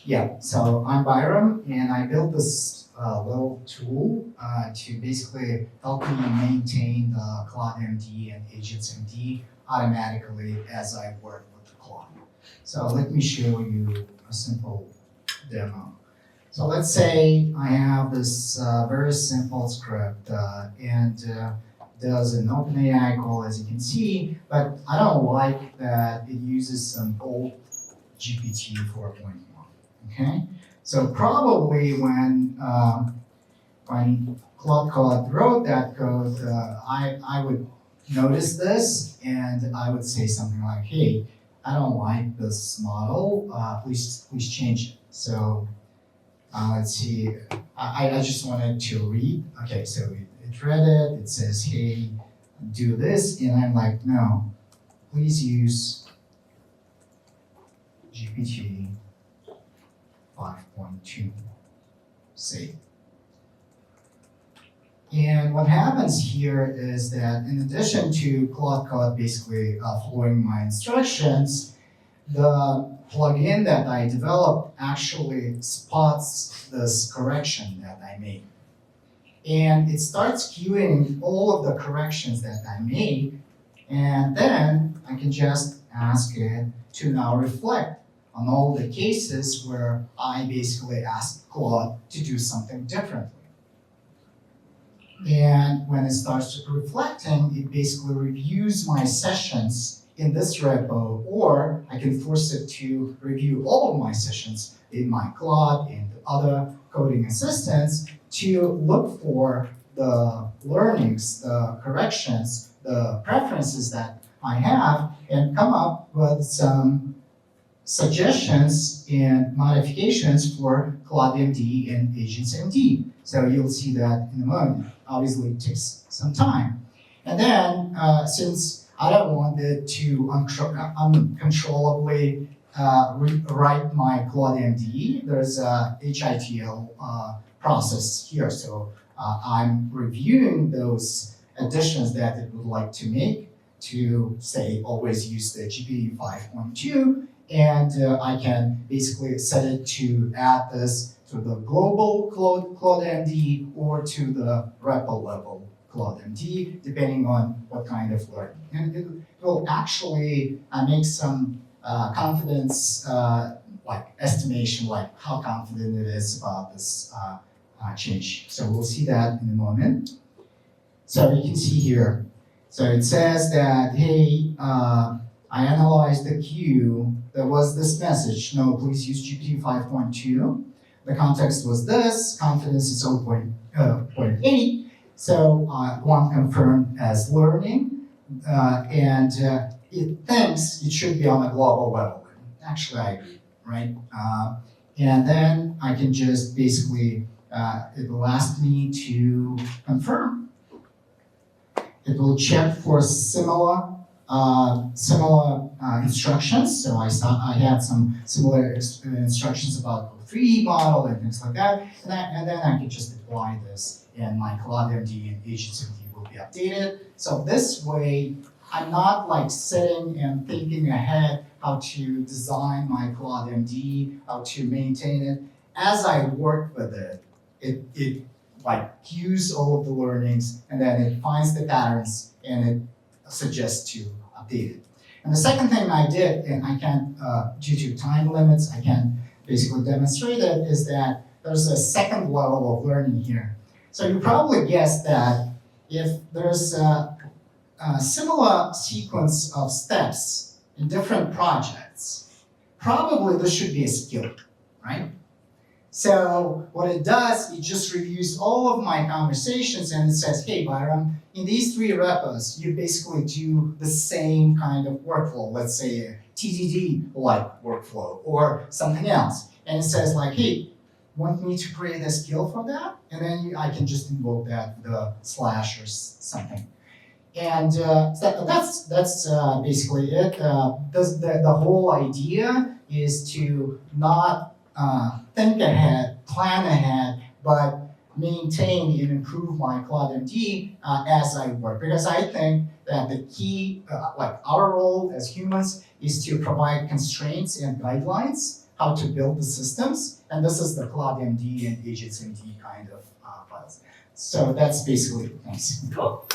Yeah, so I'm Bayram, and I built this little tool to basically help me maintain the Claude-MD and AgentMD automatically as I work with the Claude. So let me show you a simple demo. So let's say I have this very simple script and does an OpenAI call, as you can see, but I don't like that it uses some old GPT 4.1. Okay, so probably when Claude wrote that code, I would notice this and I would say something like, "Hey, I don't like this model. Please change it." So let's see. I just wanted to read. Okay, so it read it. It says, "Hey, do this," and I'm like, "No, please use GPT 5.2, save." And what happens here is that in addition to Claude basically following my instructions, the plugin that I developed actually spots this correction that I made. And it starts queuing all of the corrections that I made, and then I can just ask it to now reflect on all the cases where I basically asked Claude to do something differently. And when it starts reflecting, it basically reviews my sessions in this repo, or I can force it to review all of my sessions in my Claude and other coding assistants to look for the learnings, the corrections, the preferences that I have, and come up with some suggestions and modifications for Claude-MD and AgentsMD. So you'll see that in a moment. Obviously, it takes some time. And then, since I don't want it to uncontrollably write my Claude-MD, there's a HITL process here. So I'm reviewing those additions that it would like to make to, say, always use the GPT 5.2. And I can basically set it to add this to the global Claude-MD or to the repo level Claude-MD, depending on what kind of learning. And it will actually make some confidence like estimation, like how confident it is about this change. So we'll see that in a moment. So you can see here. So it says that, hey, I analyzed the queue. There was this message, no, please use GPT 5.2. The context was this, confidence is 0.8. So one confirmed as learning, and it thinks it should be on a global level. Actually, I agree, right? And then I can just basically, it will ask me to confirm. It will check for similar instructions. So I had some similar instructions about the 3D model and things like that. And then I can just apply this, and my Claude-MD and AgentsMD will be updated. So this way, I'm not like sitting and thinking ahead how to design my Claude-MD, how to maintain it. As I work with it, it like queues all of the learnings, and then it finds the patterns, and it suggests to update it. And the second thing I did, and I can't, due to time limits, I can't basically demonstrate it, is that there's a second level of learning here. So you probably guessed that if there's a similar sequence of steps in different projects, probably this should be a skill, right? So what it does, it just reviews all of my conversations and it says, hey, Bayram, in these 3 repos, you basically do the same kind of workflow, let's say a TDD-like workflow or something else. And it says like, hey, want me to create a skill for that? And then I can just invoke that with a slash or something. And that's basically it. The whole idea is to not think ahead, plan ahead, but maintain and improve my Claude-MD as I work. Because I think that the key, like our role as humans, is to provide constraints and guidelines how to build the systems, and this is the CloudMD and AgentMD kind of files. So that's basically it. Thanks. Cool.